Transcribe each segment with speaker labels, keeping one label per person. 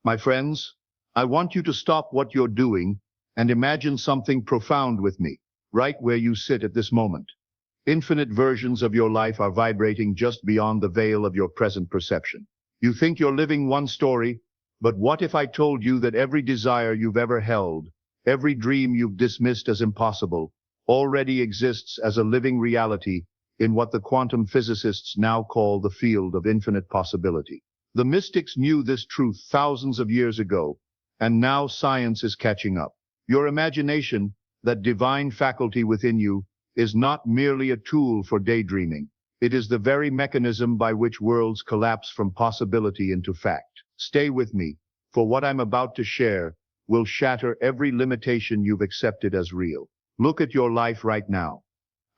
Speaker 1: My friends, I want you to stop what you're doing and imagine something profound with me, right where you sit at this moment. Infinite versions of your life are vibrating just beyond the veil of your present perception. You think you're living one story, but what if I told you that every desire you've ever held, every dream you've dismissed as impossible, already exists as a living reality in what the quantum physicists now call the field of infinite possibility? The mystics knew this truth thousands of years ago, and now science is catching up. Your imagination, that divine faculty within you, is not merely a tool for daydreaming. It is the very mechanism by which worlds collapse from possibility into fact. Stay with me, for what I'm about to share will shatter every limitation you've accepted as real. Look at your life right now.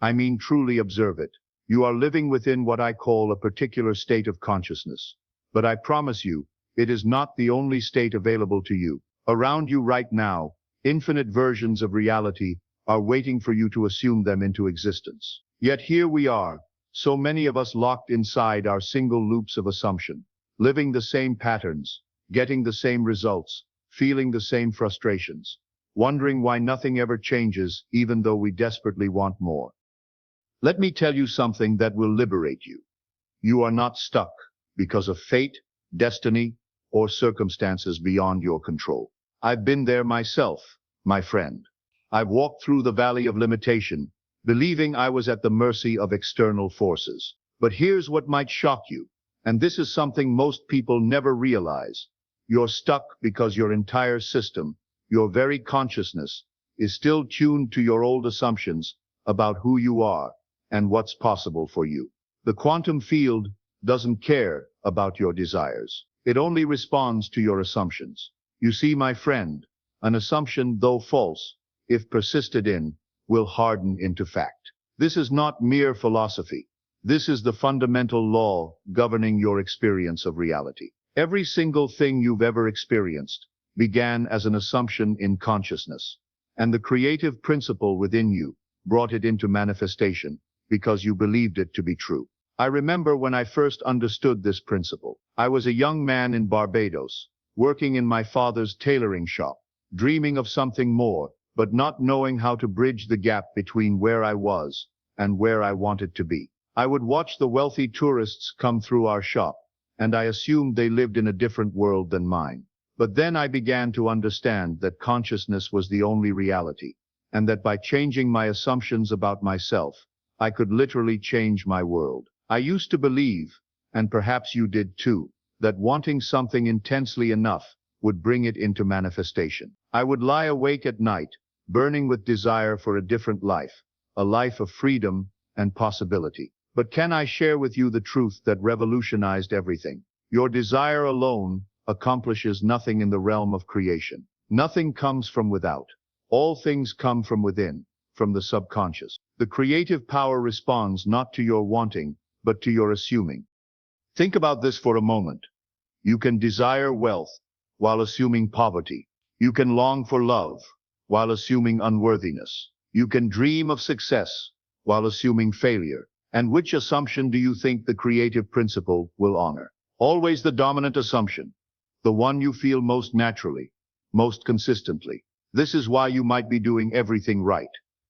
Speaker 1: I mean, truly observe it. You are living within what I call a particular state of consciousness. But I promise you, it is not the only state available to you. Around you right now, infinite versions of reality are waiting for you to assume them into existence. Yet here we are, so many of us locked inside our single loops of assumption, living the same patterns, getting the same results, feeling the same frustrations, wondering why nothing ever changes even though we desperately want more. Let me tell you something that will liberate you. You are not stuck because of fate, destiny, or circumstances beyond your control. I've been there myself, my friend. I've walked through the valley of limitation, believing I was at the mercy of external forces. But here's what might shock you, and this is something most people never realize. You're stuck because your entire system, your very consciousness, is still tuned to your old assumptions about who you are and what's possible for you. The quantum field doesn't care about your desires. It only responds to your assumptions. You see, my friend, an assumption, though false, if persisted in, will harden into fact. This is not mere philosophy. This is the fundamental law governing your experience of reality. Every single thing you've ever experienced began as an assumption in consciousness, and the creative principle within you brought it into manifestation because you believed it to be true. I remember when I first understood this principle. I was a young man in Barbados, working in my father's tailoring shop, dreaming of something more, but not knowing how to bridge the gap between where I was and where I wanted to be. I would watch the wealthy tourists come through our shop, and I assumed they lived in a different world than mine. But then I began to understand that consciousness was the only reality, and that by changing my assumptions about myself, I could literally change my world. I used to believe, and perhaps you did too, that wanting something intensely enough would bring it into manifestation. I would lie awake at night, burning with desire for a different life, a life of freedom and possibility. But can I share with you the truth that revolutionized everything? Your desire alone accomplishes nothing in the realm of creation. Nothing comes from without. All things come from within, from the subconscious. The creative power responds not to your wanting, but to your assuming. Think about this for a moment. You can desire wealth while assuming poverty. You can long for love while assuming unworthiness. You can dream of success while assuming failure. And which assumption do you think the creative principle will honor? Always the dominant assumption, the one you feel most naturally, most consistently. This is why you might be doing everything right,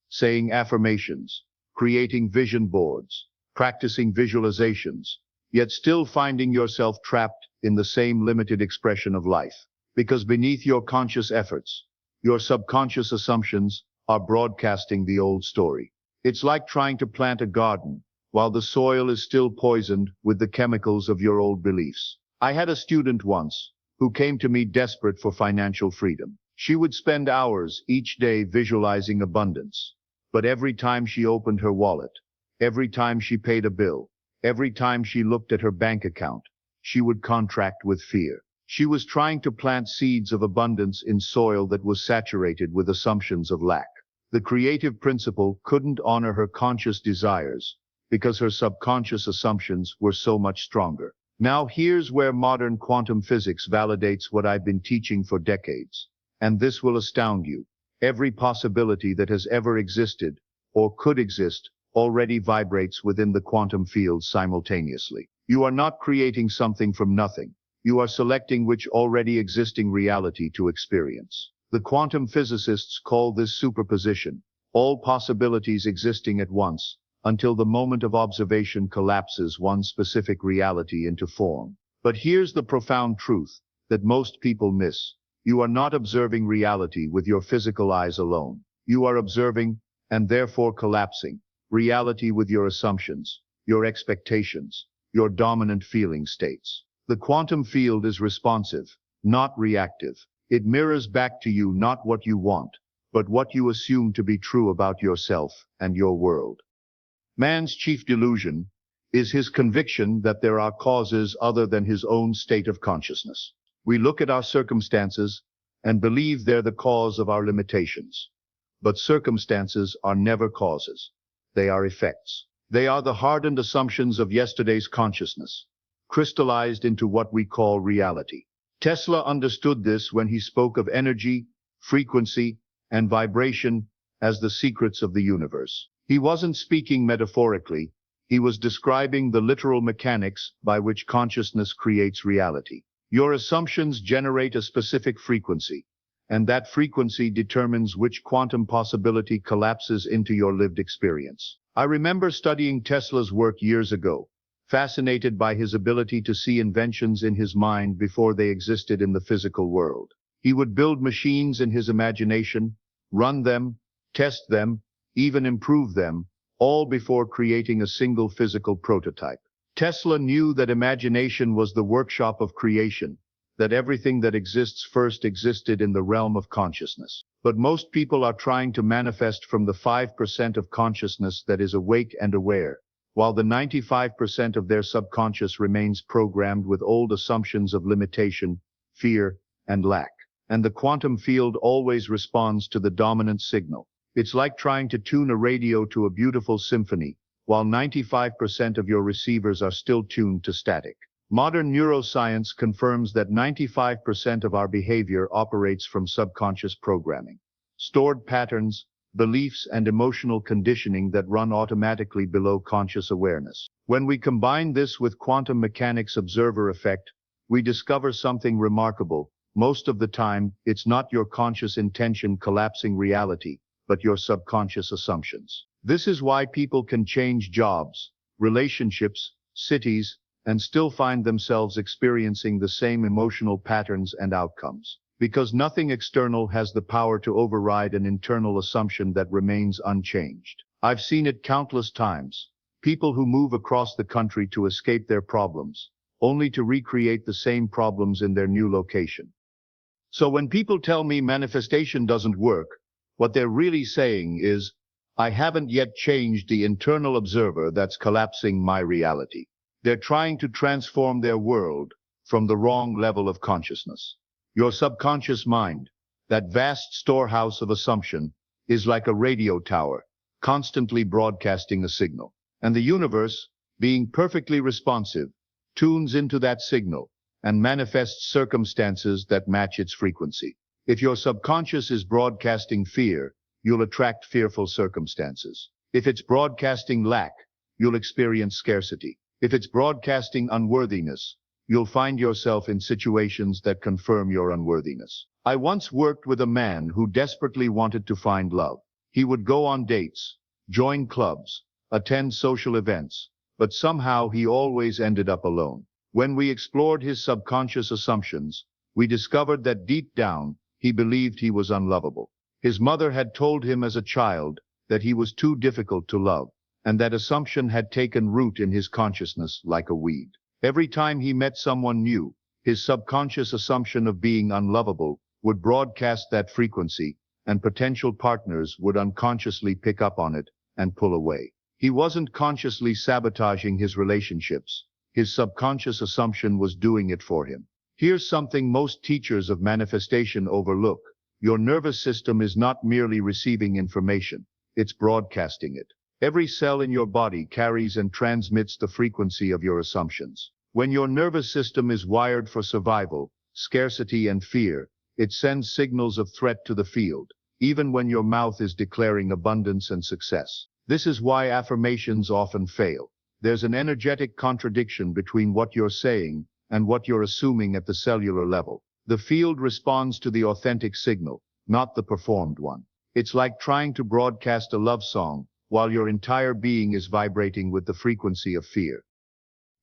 Speaker 1: saying affirmations, creating vision boards, practicing visualizations, yet still finding yourself trapped in the same limited expression of life. Because beneath your conscious efforts, your subconscious assumptions are broadcasting the old story. It's like trying to plant a garden while the soil is still poisoned with the chemicals of your old beliefs. I had a student once who came to me desperate for financial freedom. She would spend hours each day visualizing abundance, but every time she opened her wallet, every time she paid a bill, every time she looked at her bank account, she would contract with fear. She was trying to plant seeds of abundance in soil that was saturated with assumptions of lack. The creative principle couldn't honor her conscious desires because her subconscious assumptions were so much stronger. Now here's where modern quantum physics validates what I've been teaching for decades. And this will astound you. Every possibility that has ever existed or could exist already vibrates within the quantum field simultaneously. You are not creating something from nothing. You are selecting which already existing reality to experience. The quantum physicists call this superposition, all possibilities existing at once, until the moment of observation collapses one specific reality into form. But here's the profound truth that most people miss. You are not observing reality with your physical eyes alone. You are observing, and therefore collapsing, reality with your assumptions, your expectations, your dominant feeling states. The quantum field is responsive, not reactive. It mirrors back to you not what you want, but what you assume to be true about yourself and your world. Man's chief delusion is his conviction that there are causes other than his own state of consciousness. We look at our circumstances and believe they're the cause of our limitations. But circumstances are never causes. They are effects. They are the hardened assumptions of yesterday's consciousness, crystallized into what we call reality. Tesla understood this when he spoke of energy, frequency, and vibration as the secrets of the universe. He wasn't speaking metaphorically. He was describing the literal mechanics by which consciousness creates reality. Your assumptions generate a specific frequency, and that frequency determines which quantum possibility collapses into your lived experience. I remember studying Tesla's work years ago, fascinated by his ability to see inventions in his mind before they existed in the physical world. He would build machines in his imagination, run them, test them, even improve them, all before creating a single physical prototype. Tesla knew that imagination was the workshop of creation, that everything that exists first existed in the realm of consciousness. But most people are trying to manifest from the 5% of consciousness that is awake and aware, while the 95% of their subconscious remains programmed with old assumptions of limitation, fear, and lack. And the quantum field always responds to the dominant signal. It's like trying to tune a radio to a beautiful symphony, while 95% of your receivers are still tuned to static. Modern neuroscience confirms that 95% of our behavior operates from subconscious programming, stored patterns, beliefs, and emotional conditioning that run automatically below conscious awareness. When we combine this with quantum mechanics observer effect, we discover something remarkable. Most of the time, it's not your conscious intention collapsing reality, but your subconscious assumptions. This is why people can change jobs, relationships, cities, and still find themselves experiencing the same emotional patterns and outcomes. Because nothing external has the power to override an internal assumption that remains unchanged. I've seen it countless times. People who move across the country to escape their problems, only to recreate the same problems in their new location. So when people tell me manifestation doesn't work, what they're really saying is, I haven't yet changed the internal observer that's collapsing my reality. They're trying to transform their world from the wrong level of consciousness. Your subconscious mind, that vast storehouse of assumption, is like a radio tower, constantly broadcasting a signal. And the universe, being perfectly responsive, tunes into that signal and manifests circumstances that match its frequency. If your subconscious is broadcasting fear, you'll attract fearful circumstances. If it's broadcasting lack, you'll experience scarcity. If it's broadcasting unworthiness, you'll find yourself in situations that confirm your unworthiness. I once worked with a man who desperately wanted to find love. He would go on dates, join clubs, attend social events, but somehow he always ended up alone. When we explored his subconscious assumptions, we discovered that deep down, he believed he was unlovable. His mother had told him as a child that he was too difficult to love, and that assumption had taken root in his consciousness like a weed. Every time he met someone new, his subconscious assumption of being unlovable would broadcast that frequency, and potential partners would unconsciously pick up on it and pull away. He wasn't consciously sabotaging his relationships. His subconscious assumption was doing it for him. Here's something most teachers of manifestation overlook. Your nervous system is not merely receiving information, it's broadcasting it. Every cell in your body carries and transmits the frequency of your assumptions. When your nervous system is wired for survival, scarcity, and fear, it sends signals of threat to the field, even when your mouth is declaring abundance and success. This is why affirmations often fail. There's an energetic contradiction between what you're saying and what you're assuming at the cellular level. The field responds to the authentic signal, not the performed one. It's like trying to broadcast a love song while your entire being is vibrating with the frequency of fear.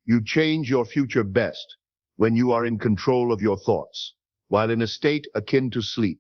Speaker 1: You change your future best when you are in control of your thoughts, while in a state akin to sleep.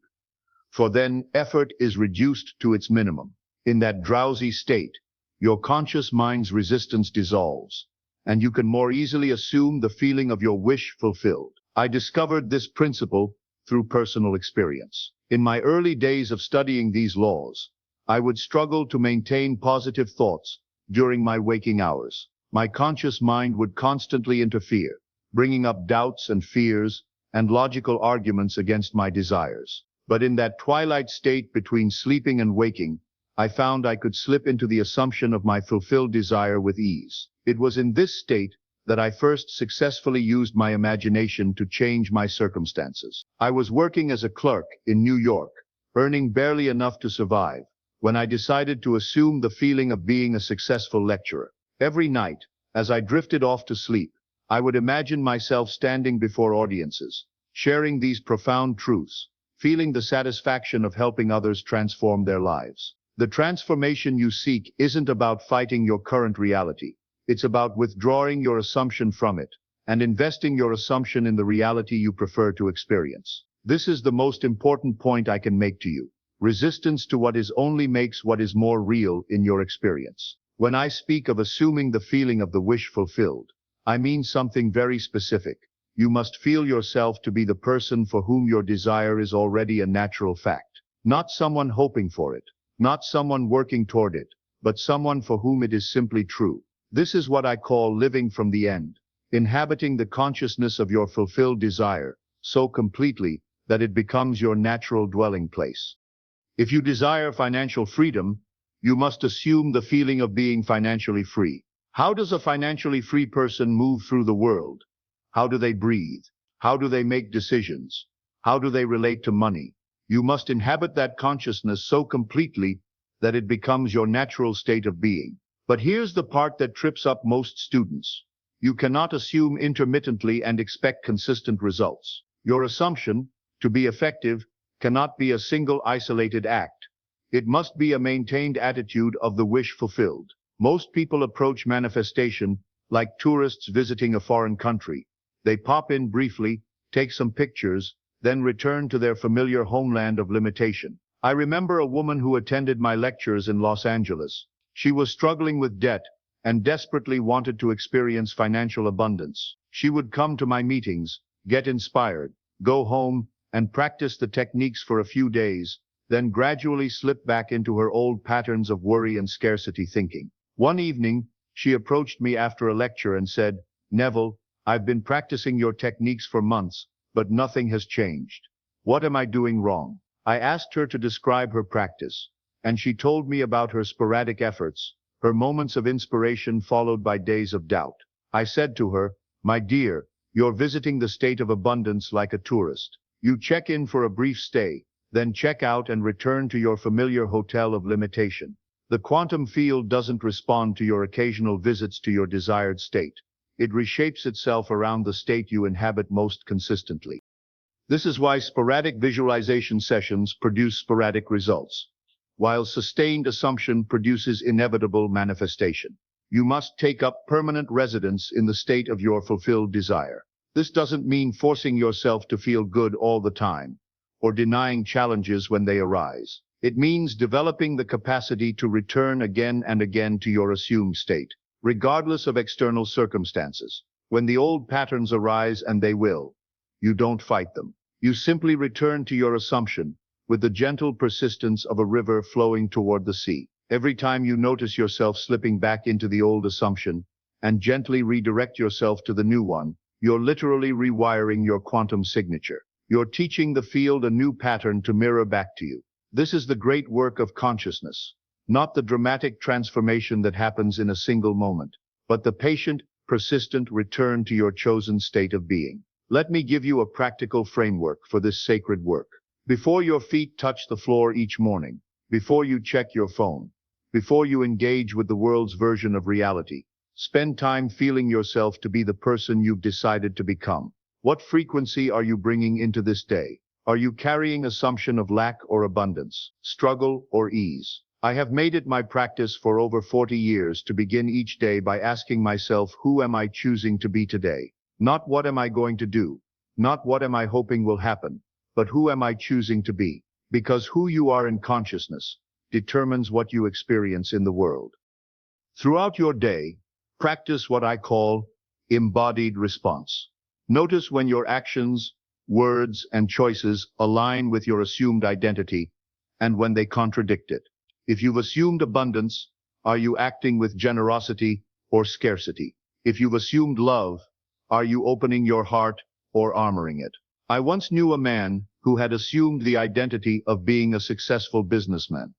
Speaker 1: For then effort is reduced to its minimum. In that drowsy state, your conscious mind's resistance dissolves, and you can more easily assume the feeling of your wish fulfilled. I discovered this principle through personal experience. In my early days of studying these laws, I would struggle to maintain positive thoughts during my waking hours. My conscious mind would constantly interfere, bringing up doubts and fears and logical arguments against my desires. But in that twilight state between sleeping and waking, I found I could slip into the assumption of my fulfilled desire with ease. It was in this state that I first successfully used my imagination to change my circumstances. I was working as a clerk in New York, earning barely enough to survive, when I decided to assume the feeling of being a successful lecturer. Every night, as I drifted off to sleep, I would imagine myself standing before audiences, sharing these profound truths, feeling the satisfaction of helping others transform their lives. The transformation you seek isn't about fighting your current reality. It's about withdrawing your assumption from it and investing your assumption in the reality you prefer to experience. This is the most important point I can make to you. Resistance to what is only makes what is more real in your experience. When I speak of assuming the feeling of the wish fulfilled, I mean something very specific. You must feel yourself to be the person for whom your desire is already a natural fact. Not someone hoping for it, not someone working toward it, but someone for whom it is simply true. This is what I call living from the end, inhabiting the consciousness of your fulfilled desire so completely that it becomes your natural dwelling place. If you desire financial freedom, you must assume the feeling of being financially free. How does a financially free person move through the world? How do they breathe? How do they make decisions? How do they relate to money? You must inhabit that consciousness so completely that it becomes your natural state of being. But here's the part that trips up most students. You cannot assume intermittently and expect consistent results. Your assumption, to be effective, cannot be a single isolated act. It must be a maintained attitude of the wish fulfilled. Most people approach manifestation like tourists visiting a foreign country. They pop in briefly, take some pictures, then return to their familiar homeland of limitation. I remember a woman who attended my lectures in Los Angeles. She was struggling with debt and desperately wanted to experience financial abundance. She would come to my meetings, get inspired, go home, and practice the techniques for a few days, then gradually slip back into her old patterns of worry and scarcity thinking. One evening, she approached me after a lecture and said, "Neville, I've been practicing your techniques for months, but nothing has changed. What am I doing wrong?" I asked her to describe her practice, and she told me about her sporadic efforts, her moments of inspiration followed by days of doubt. I said to her, "My dear, you're visiting the state of abundance like a tourist. You check in for a brief stay, then check out and return to your familiar hotel of limitation. The quantum field doesn't respond to your occasional visits to your desired state. It reshapes itself around the state you inhabit most consistently." This is why sporadic visualization sessions produce sporadic results, while sustained assumption produces inevitable manifestation. You must take up permanent residence in the state of your fulfilled desire. This doesn't mean forcing yourself to feel good all the time, or denying challenges when they arise. It means developing the capacity to return again and again to your assumed state, regardless of external circumstances. When the old patterns arise, and they will, you don't fight them. You simply return to your assumption with the gentle persistence of a river flowing toward the sea. Every time you notice yourself slipping back into the old assumption and gently redirect yourself to the new one, you're literally rewiring your quantum signature. You're teaching the field a new pattern to mirror back to you. This is the great work of consciousness, not the dramatic transformation that happens in a single moment, but the patient, persistent return to your chosen state of being. Let me give you a practical framework for this sacred work. Before your feet touch the floor each morning, before you check your phone, before you engage with the world's version of reality, Spend time feeling yourself to be the person you've decided to become. What frequency are you bringing into this day? Are you carrying assumption of lack or abundance, struggle or ease? I have made it my practice for over 40 years to begin each day by asking myself, who am I choosing to be today? Not what am I going to do? Not what am I hoping will happen? But who am I choosing to be? Because who you are in consciousness determines what you experience in the world. Throughout your day, practice what I call embodied response. Notice when your actions, words, and choices align with your assumed identity and when they contradict it. If you've assumed abundance, are you acting with generosity or scarcity? If you've assumed love, are you opening your heart or armoring it? I once knew a man who had assumed the identity of being a successful businessman.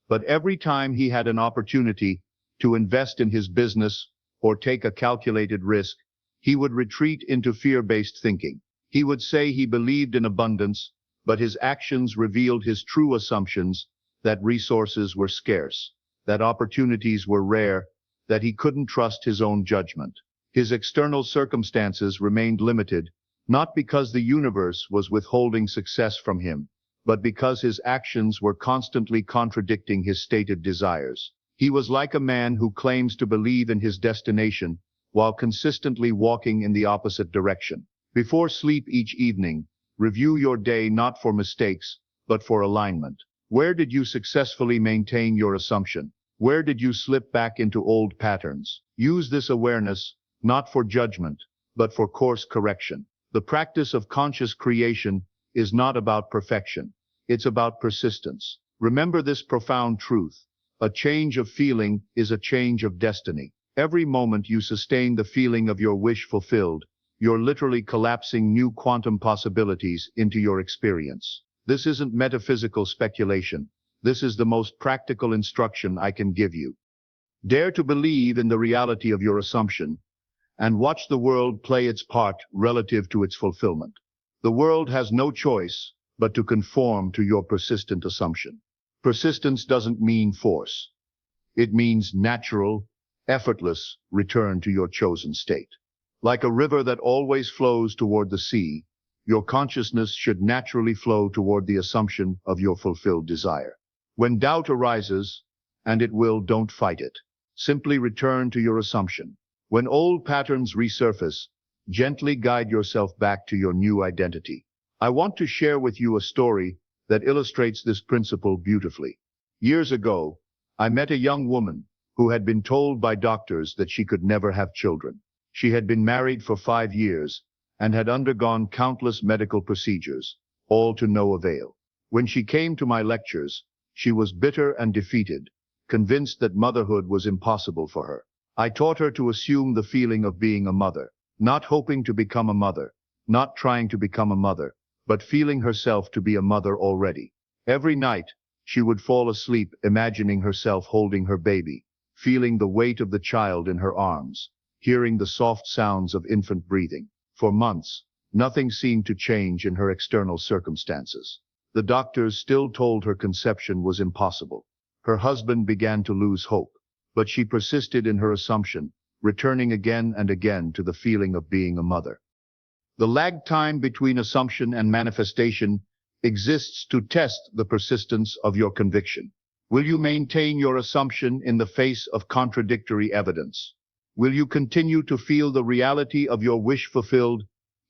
Speaker 1: But every time he had an opportunity to invest in his business or take a calculated risk, he would retreat into fear-based thinking. He would say he believed in abundance, but his actions revealed his true assumptions that resources were scarce, that opportunities were rare, that he couldn't trust his own judgment. His external circumstances remained limited, not because the universe was withholding success from him, but because his actions were constantly contradicting his stated desires. He was like a man who claims to believe in his destination while consistently walking in the opposite direction. Before sleep each evening, review your day not for mistakes, but for alignment. Where did you successfully maintain your assumption? Where did you slip back into old patterns? Use this awareness, not for judgment, but for course correction. The practice of conscious creation is not about perfection. It's about persistence. Remember this profound truth. A change of feeling is a change of destiny. Every moment you sustain the feeling of your wish fulfilled, you're literally collapsing new quantum possibilities into your experience. This isn't metaphysical speculation. This is the most practical instruction I can give you. Dare to believe in the reality of your assumption and watch the world play its part relative to its fulfillment. The world has no choice but to conform to your persistent assumption. Persistence doesn't mean force. It means natural, effortless return to your chosen state. Like a river that always flows toward the sea, your consciousness should naturally flow toward the assumption of your fulfilled desire. When doubt arises, and it will, don't fight it. Simply return to your assumption. When old patterns resurface, gently guide yourself back to your new identity. I want to share with you a story that illustrates this principle beautifully. Years ago, I met a young woman who had been told by doctors that she could never have children. She had been married for 5 years and had undergone countless medical procedures, all to no avail. When she came to my lectures, she was bitter and defeated, convinced that motherhood was impossible for her. I taught her to assume the feeling of being a mother, not hoping to become a mother, not trying to become a mother, but feeling herself to be a mother already. Every night, she would fall asleep imagining herself holding her baby, feeling the weight of the child in her arms, hearing the soft sounds of infant breathing. For months, nothing seemed to change in her external circumstances. The doctors still told her conception was impossible. Her husband began to lose hope, but she persisted in her assumption, returning again and again to the feeling of being a mother. The lag time between assumption and manifestation exists to test the persistence of your conviction. Will you maintain your assumption in the face of contradictory evidence? Will you continue to feel the reality of your wish fulfilled,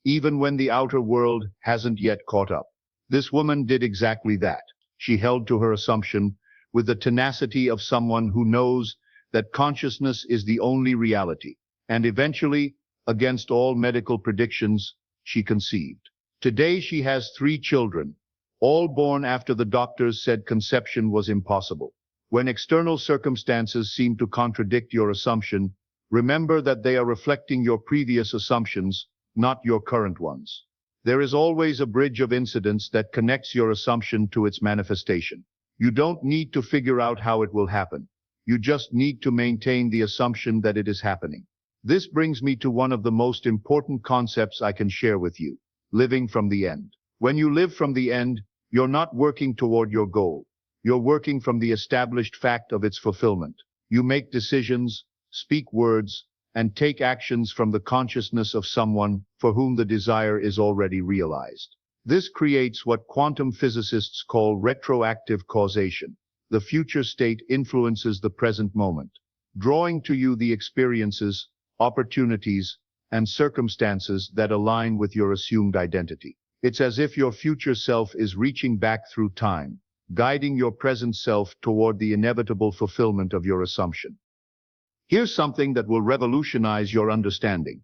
Speaker 1: even when the outer world hasn't yet caught up? This woman did exactly that. She held to her assumption with the tenacity of someone who knows that consciousness is the only reality. And eventually, against all medical predictions, she conceived. Today she has 3 children, all born after the doctors said conception was impossible. When external circumstances seem to contradict your assumption, remember that they are reflecting your previous assumptions, not your current ones. There is always a bridge of incidents that connects your assumption to its manifestation. You don't need to figure out how it will happen. You just need to maintain the assumption that it is happening. This brings me to one of the most important concepts I can share with you: living from the end. When you live from the end, you're not working toward your goal. You're working from the established fact of its fulfillment. You make decisions, speak words, and take actions from the consciousness of someone for whom the desire is already realized. This creates what quantum physicists call retroactive causation. The future state influences the present moment, drawing to you the experiences, opportunities, and circumstances that align with your assumed identity. It's as if your future self is reaching back through time, guiding your present self toward the inevitable fulfillment of your assumption. Here's something that will revolutionize your understanding.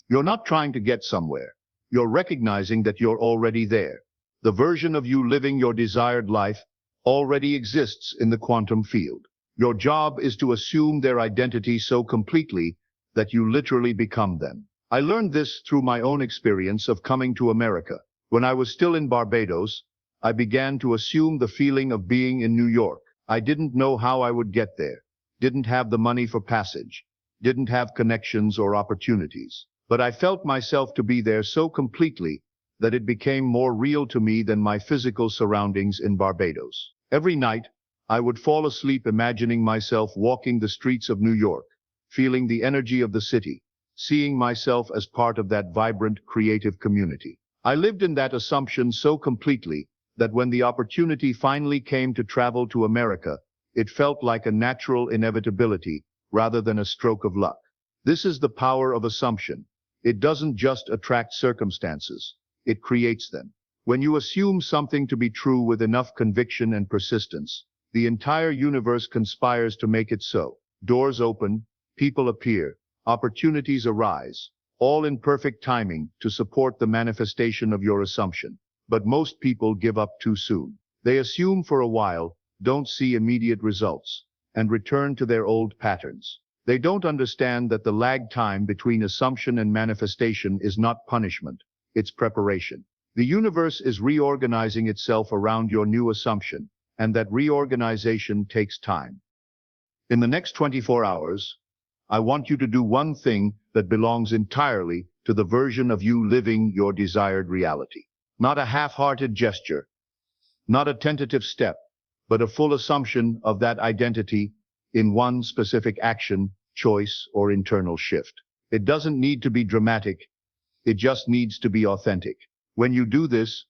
Speaker 1: You're not trying to get somewhere. You're recognizing that you're already there. The version of you living your desired life already exists in the quantum field. Your job is to assume their identity so completely that you literally become them. I learned this through my own experience of coming to America. When I was still in Barbados, I began to assume the feeling of being in New York. I didn't know how I would get there, didn't have the money for passage, didn't have connections or opportunities. But I felt myself to be there so completely that it became more real to me than my physical surroundings in Barbados. Every night, I would fall asleep imagining myself walking the streets of New York, feeling the energy of the city, seeing myself as part of that vibrant, creative community. I lived in that assumption so completely that when the opportunity finally came to travel to America, it felt like a natural inevitability rather than a stroke of luck. This is the power of assumption. It doesn't just attract circumstances, it creates them. When you assume something to be true with enough conviction and persistence, the entire universe conspires to make it so. Doors open, people appear, opportunities arise, all in perfect timing to support the manifestation of your assumption. But most people give up too soon. They assume for a while, don't see immediate results, and return to their old patterns. They don't understand that the lag time between assumption and manifestation is not punishment, it's preparation. The universe is reorganizing itself around your new assumption, and that reorganization takes time. In the next 24 hours, I want you to do one thing that belongs entirely to the version of you living your desired reality. Not a half-hearted gesture, not a tentative step, but a full assumption of that identity in one specific action, choice, or internal shift. It doesn't need to be dramatic, it just needs to be authentic. When you do this,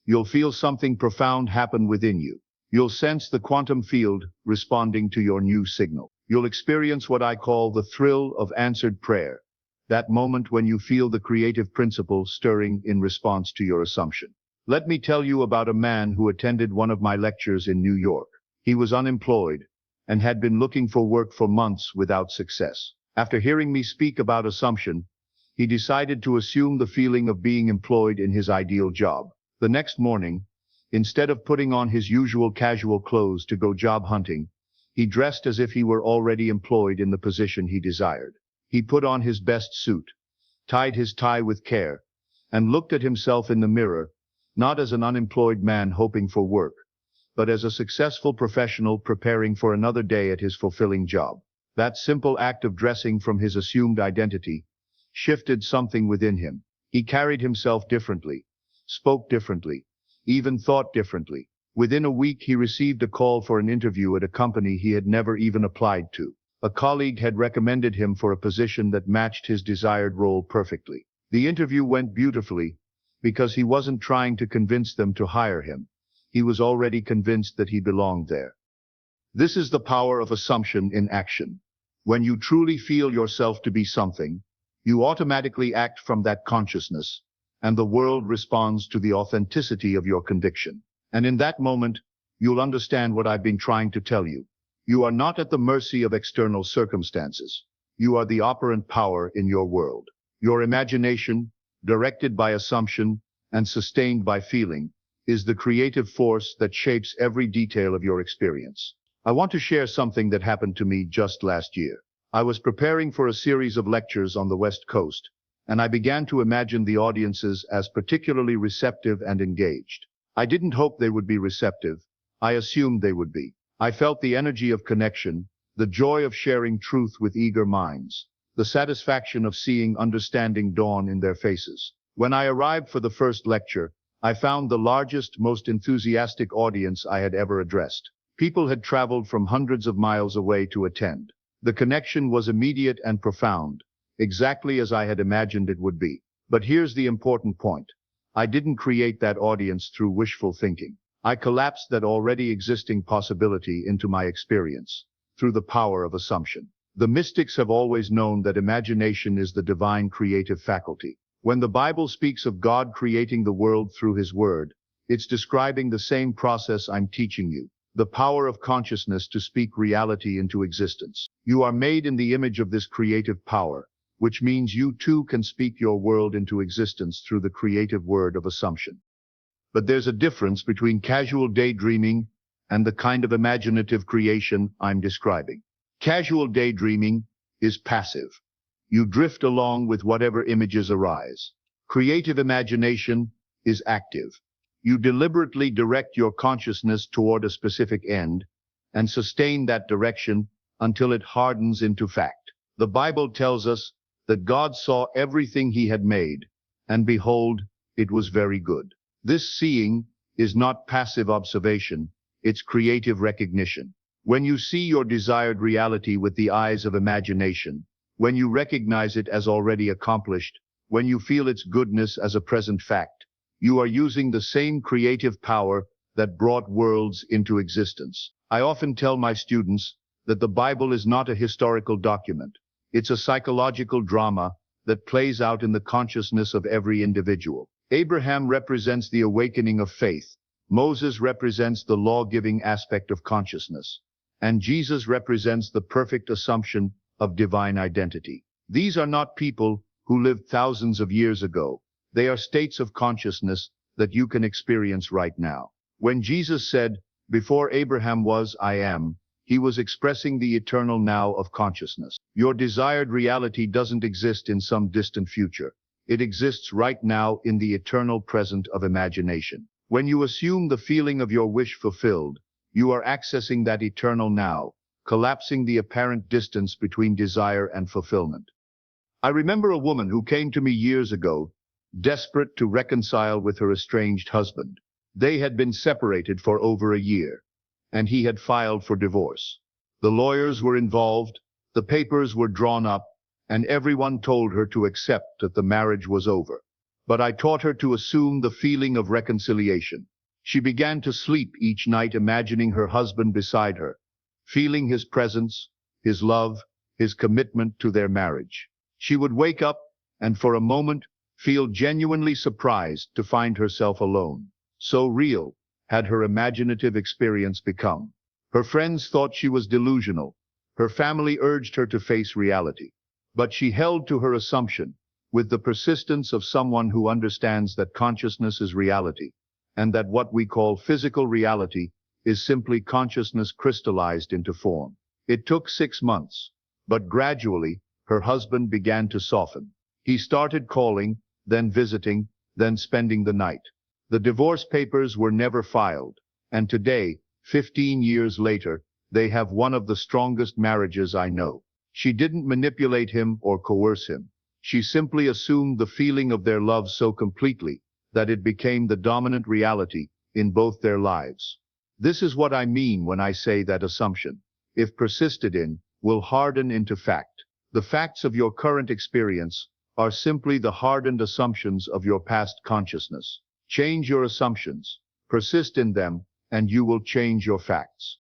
Speaker 1: you'll feel something profound happen within you. You'll sense the quantum field responding to your new signal. You'll experience what I call the thrill of answered prayer, that moment when you feel the creative principle stirring in response to your assumption. Let me tell you about a man who attended one of my lectures in New York. He was unemployed and had been looking for work for months without success. After hearing me speak about assumption, he decided to assume the feeling of being employed in his ideal job. The next morning, instead of putting on his usual casual clothes to go job hunting, he dressed as if he were already employed in the position he desired. He put on his best suit, tied his tie with care, and looked at himself in the mirror, not as an unemployed man hoping for work, but as a successful professional preparing for another day at his fulfilling job. That simple act of dressing from his assumed identity shifted something within him. He carried himself differently, spoke differently, even thought differently. Within a week, he received a call for an interview at a company he had never even applied to. A colleague had recommended him for a position that matched his desired role perfectly. The interview went beautifully because he wasn't trying to convince them to hire him. He was already convinced that he belonged there. This is the power of assumption in action. When you truly feel yourself to be something, you automatically act from that consciousness, and the world responds to the authenticity of your conviction. And in that moment, you'll understand what I've been trying to tell you. You are not at the mercy of external circumstances. You are the operant power in your world. Your imagination, directed by assumption and sustained by feeling, is the creative force that shapes every detail of your experience. I want to share something that happened to me just last year. I was preparing for a series of lectures on the West Coast, and I began to imagine the audiences as particularly receptive and engaged. I didn't hope they would be receptive. I assumed they would be. I felt the energy of connection, the joy of sharing truth with eager minds, the satisfaction of seeing understanding dawn in their faces. When I arrived for the first lecture, I found the largest, most enthusiastic audience I had ever addressed. People had traveled from hundreds of miles away to attend. The connection was immediate and profound. exactly as I had imagined it would be. But here's the important point. I didn't create that audience through wishful thinking. I collapsed that already existing possibility into my experience, through the power of assumption. The mystics have always known that imagination is the divine creative faculty. When the Bible speaks of God creating the world through His Word, it's describing the same process I'm teaching you, the power of consciousness to speak reality into existence. You are made in the image of this creative power, which means you too can speak your world into existence through the creative word of assumption. But there's a difference between casual daydreaming and the kind of imaginative creation I'm describing. Casual daydreaming is passive. You drift along with whatever images arise. Creative imagination is active. You deliberately direct your consciousness toward a specific end and sustain that direction until it hardens into fact. The Bible tells us that God saw everything He had made, and behold, it was very good. This seeing is not passive observation, it's creative recognition. When you see your desired reality with the eyes of imagination, when you recognize it as already accomplished, when you feel its goodness as a present fact, you are using the same creative power that brought worlds into existence. I often tell my students that the Bible is not a historical document. It's a psychological drama that plays out in the consciousness of every individual. Abraham represents the awakening of faith. Moses represents the law-giving aspect of consciousness. And Jesus represents the perfect assumption of divine identity. These are not people who lived thousands of years ago. They are states of consciousness that you can experience right now. When Jesus said, "Before Abraham was, I am," He was expressing the eternal now of consciousness. Your desired reality doesn't exist in some distant future. It exists right now in the eternal present of imagination. When you assume the feeling of your wish fulfilled, you are accessing that eternal now, collapsing the apparent distance between desire and fulfillment. I remember a woman who came to me years ago, desperate to reconcile with her estranged husband. They had been separated for over a year, and he had filed for divorce. The lawyers were involved, the papers were drawn up, and everyone told her to accept that the marriage was over. But I taught her to assume the feeling of reconciliation. She began to sleep each night imagining her husband beside her, feeling his presence, his love, his commitment to their marriage. She would wake up and for a moment feel genuinely surprised to find herself alone. So real had her imaginative experience become. Her friends thought she was delusional. Her family urged her to face reality. But she held to her assumption, with the persistence of someone who understands that consciousness is reality, and that what we call physical reality is simply consciousness crystallized into form. It took 6 months, but gradually, her husband began to soften. He started calling, then visiting, then spending the night. The divorce papers were never filed, and today, 15 years later, they have one of the strongest marriages I know. She didn't manipulate him or coerce him. She simply assumed the feeling of their love so completely that it became the dominant reality in both their lives. This is what I mean when I say that assumption, if persisted in, will harden into fact. The facts of your current experience are simply the hardened assumptions of your past consciousness. Change your assumptions, persist in them, and you will change your facts.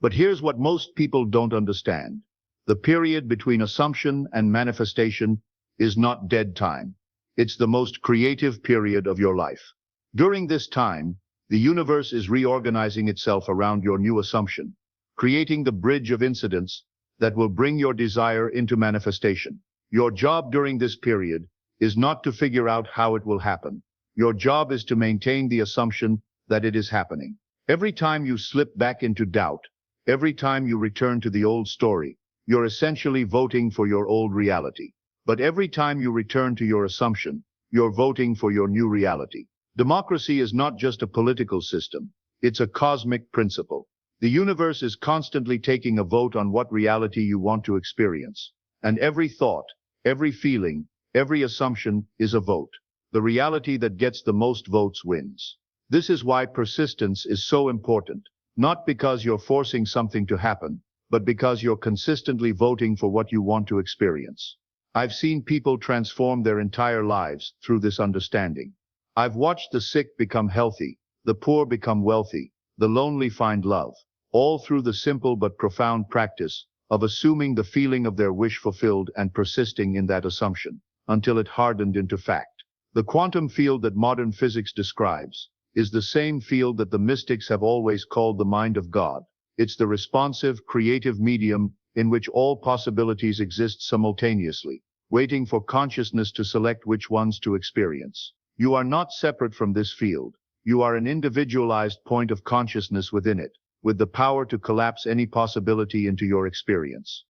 Speaker 1: But here's what most people don't understand. The period between assumption and manifestation is not dead time. It's the most creative period of your life. During this time, the universe is reorganizing itself around your new assumption, creating the bridge of incidents that will bring your desire into manifestation. Your job during this period is not to figure out how it will happen. Your job is to maintain the assumption that it is happening. Every time you slip back into doubt, every time you return to the old story, you're essentially voting for your old reality. But every time you return to your assumption, you're voting for your new reality. Democracy is not just a political system, it's a cosmic principle. The universe is constantly taking a vote on what reality you want to experience. And every thought, every feeling, every assumption is a vote. The reality that gets the most votes wins. This is why persistence is so important, not because you're forcing something to happen, but because you're consistently voting for what you want to experience. I've seen people transform their entire lives through this understanding. I've watched the sick become healthy, the poor become wealthy, the lonely find love, all through the simple but profound practice of assuming the feeling of their wish fulfilled and persisting in that assumption until it hardened into fact. The quantum field that modern physics describes is the same field that the mystics have always called the mind of God. It's the responsive, creative medium in which all possibilities exist simultaneously, waiting for consciousness to select which ones to experience. You are not separate from this field. You are an individualized point of consciousness within it, with the power to collapse any possibility into your experience.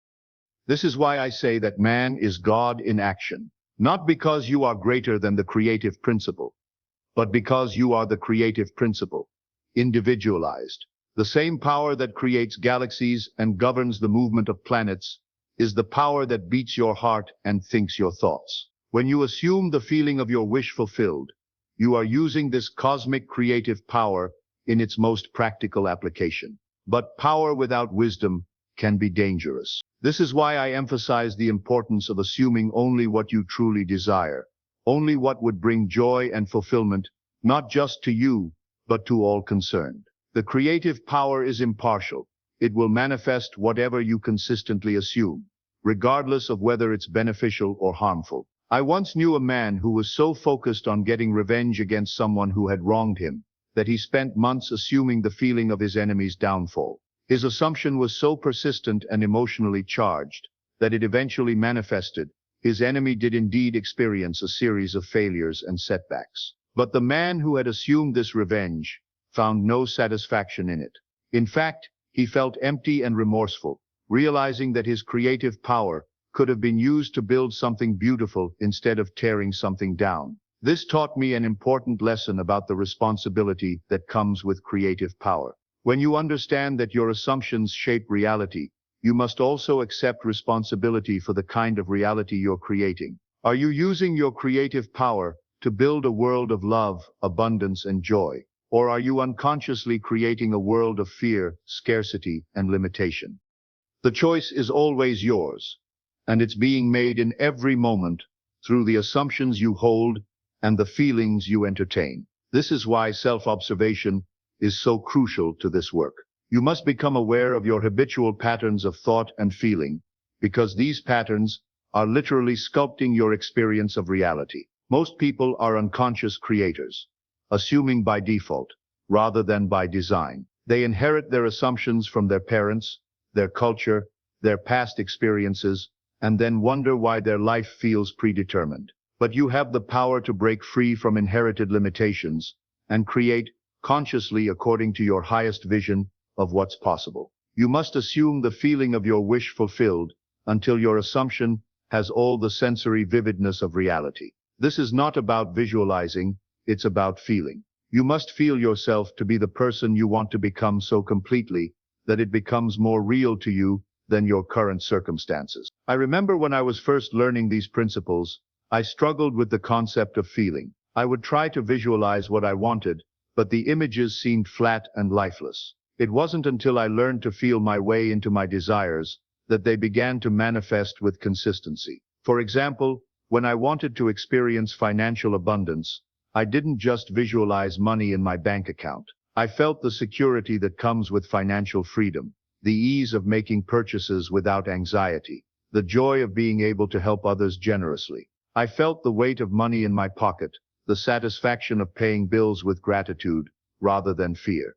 Speaker 1: This is why I say that man is God in action, not because you are greater than the creative principle, but because you are the creative principle, individualized. The same power that creates galaxies and governs the movement of planets is the power that beats your heart and thinks your thoughts. When you assume the feeling of your wish fulfilled, you are using this cosmic creative power in its most practical application. But power without wisdom can be dangerous. This is why I emphasize the importance of assuming only what you truly desire, only what would bring joy and fulfillment, not just to you, but to all concerned. The creative power is impartial. It will manifest whatever you consistently assume, regardless of whether it's beneficial or harmful. I once knew a man who was so focused on getting revenge against someone who had wronged him that he spent months assuming the feeling of his enemy's downfall. His assumption was so persistent and emotionally charged that it eventually manifested. His enemy did indeed experience a series of failures and setbacks. But the man who had assumed this revenge found no satisfaction in it. In fact, he felt empty and remorseful, realizing that his creative power could have been used to build something beautiful instead of tearing something down. This taught me an important lesson about the responsibility that comes with creative power. When you understand that your assumptions shape reality, you must also accept responsibility for the kind of reality you're creating. Are you using your creative power to build a world of love, abundance, and joy? Or are you unconsciously creating a world of fear, scarcity, and limitation? The choice is always yours, and it's being made in every moment through the assumptions you hold and the feelings you entertain. This is why self-observation is so crucial to this work. You must become aware of your habitual patterns of thought and feeling, because these patterns are literally sculpting your experience of reality. Most people are unconscious creators, assuming by default, rather than by design. They inherit their assumptions from their parents, their culture, their past experiences, and then wonder why their life feels predetermined. But you have the power to break free from inherited limitations and create consciously according to your highest vision of what's possible. You must assume the feeling of your wish fulfilled until your assumption has all the sensory vividness of reality. This is not about visualizing, it's about feeling. You must feel yourself to be the person you want to become so completely that it becomes more real to you than your current circumstances. I remember when I was first learning these principles, I struggled with the concept of feeling. I would try to visualize what I wanted, but the images seemed flat and lifeless. It wasn't until I learned to feel my way into my desires that they began to manifest with consistency. For example, when I wanted to experience financial abundance, I didn't just visualize money in my bank account. I felt the security that comes with financial freedom, the ease of making purchases without anxiety, the joy of being able to help others generously. I felt the weight of money in my pocket, the satisfaction of paying bills with gratitude rather than fear.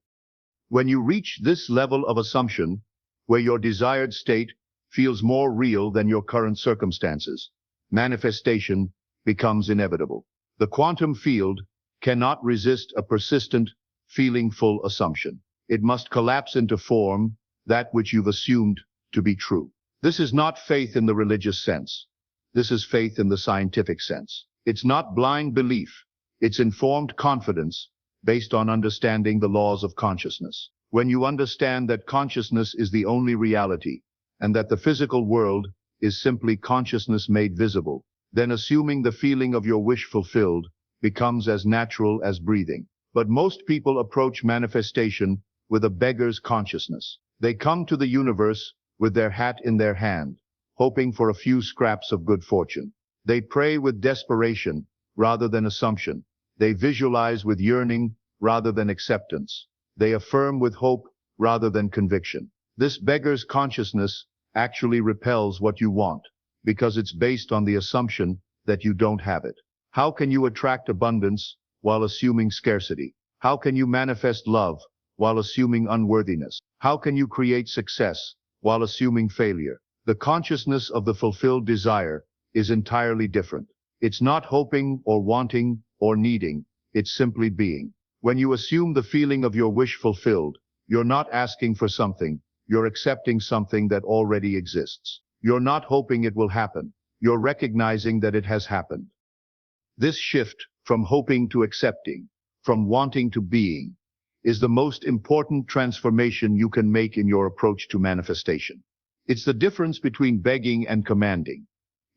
Speaker 1: When you reach this level of assumption, where your desired state feels more real than your current circumstances, manifestation becomes inevitable. The quantum field cannot resist a persistent, feeling-full assumption. It must collapse into form, that which you've assumed to be true. This is not faith in the religious sense. This is faith in the scientific sense. It's not blind belief. It's informed confidence based on understanding the laws of consciousness. When you understand that consciousness is the only reality, and that the physical world is simply consciousness made visible, then assuming the feeling of your wish fulfilled becomes as natural as breathing. But most people approach manifestation with a beggar's consciousness. They come to the universe with their hat in their hand, hoping for a few scraps of good fortune. They pray with desperation rather than assumption. They visualize with yearning rather than acceptance. They affirm with hope rather than conviction. This beggar's consciousness actually repels what you want, because it's based on the assumption that you don't have it. How can you attract abundance while assuming scarcity? How can you manifest love while assuming unworthiness? How can you create success while assuming failure? The consciousness of the fulfilled desire is entirely different. It's not hoping or wanting or needing, it's simply being. When you assume the feeling of your wish fulfilled, you're not asking for something, you're accepting something that already exists. You're not hoping it will happen, you're recognizing that it has happened. This shift from hoping to accepting, from wanting to being, is the most important transformation you can make in your approach to manifestation. It's the difference between begging and commanding,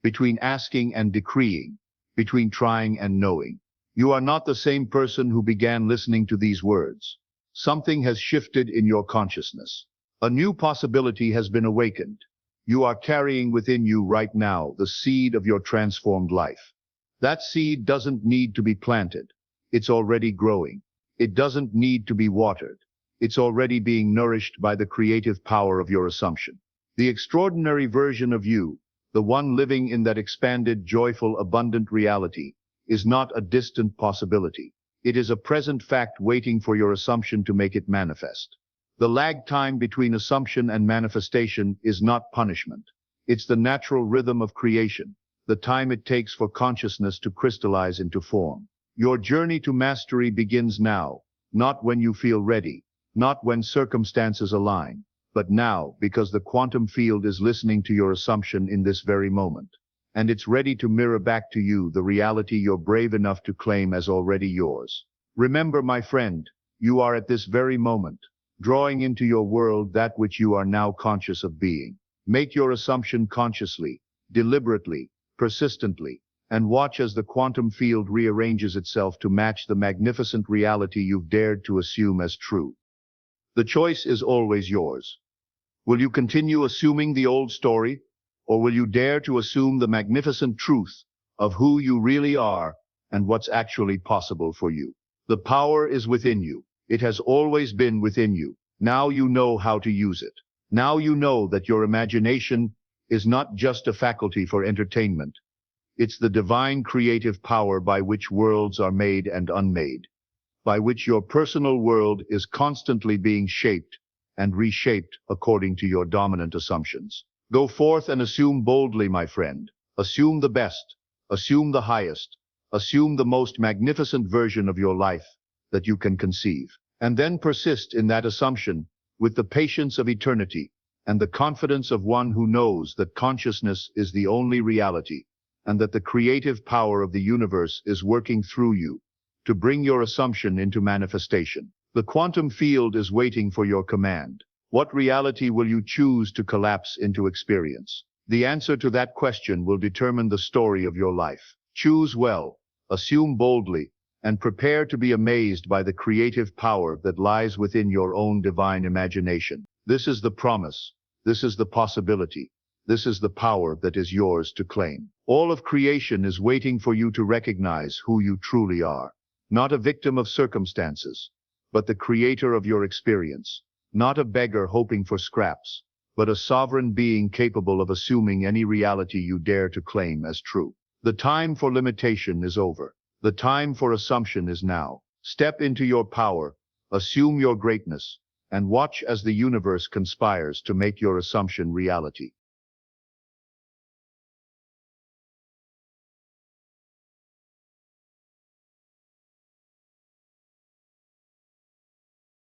Speaker 1: between asking and decreeing, between trying and knowing. You are not the same person who began listening to these words. Something has shifted in your consciousness. A new possibility has been awakened. You are carrying within you right now the seed of your transformed life. That seed doesn't need to be planted. It's already growing. It doesn't need to be watered. It's already being nourished by the creative power of your assumption. The extraordinary version of you, the one living in that expanded, joyful, abundant reality, is not a distant possibility. It is a present fact waiting for your assumption to make it manifest. The lag time between assumption and manifestation is not punishment. It's the natural rhythm of creation, the time it takes for consciousness to crystallize into form. Your journey to mastery begins now, not when you feel ready, not when circumstances align, but now, because the quantum field is listening to your assumption in this very moment. And it's ready to mirror back to you the reality you're brave enough to claim as already yours. Remember, my friend, you are at this very moment, drawing into your world that which you are now conscious of being. Make your assumption consciously, deliberately, persistently, and watch as the quantum field rearranges itself to match the magnificent reality you've dared to assume as true. The choice is always yours. Will you continue assuming the old story, or will you dare to assume the magnificent truth of who you really are and what's actually possible for you? The power is within you. It has always been within you. Now you know how to use it. Now you know that your imagination is not just a faculty for entertainment. It's the divine creative power by which worlds are made and unmade, by which your personal world is constantly being shaped and reshaped according to your dominant assumptions. Go forth and assume boldly, my friend. Assume the best. Assume the highest. Assume the most magnificent version of your life that you can conceive. And then persist in that assumption with the patience of eternity and the confidence of one who knows that consciousness is the only reality and that the creative power of the universe is working through you to bring your assumption into manifestation. The quantum field is waiting for your command. What reality will you choose to collapse into experience? The answer to that question will determine the story of your life. Choose well, assume boldly, and prepare to be amazed by the creative power that lies within your own divine imagination. This is the promise. This is the possibility. This is the power that is yours to claim. All of creation is waiting for you to recognize who you truly are. Not a victim of circumstances, but the creator of your experience. Not a beggar hoping for scraps, but a sovereign being capable of assuming any reality you dare to claim as true. The time for limitation is over. The time for assumption is now. Step into your power, assume your greatness, and watch as the universe conspires to make your assumption reality.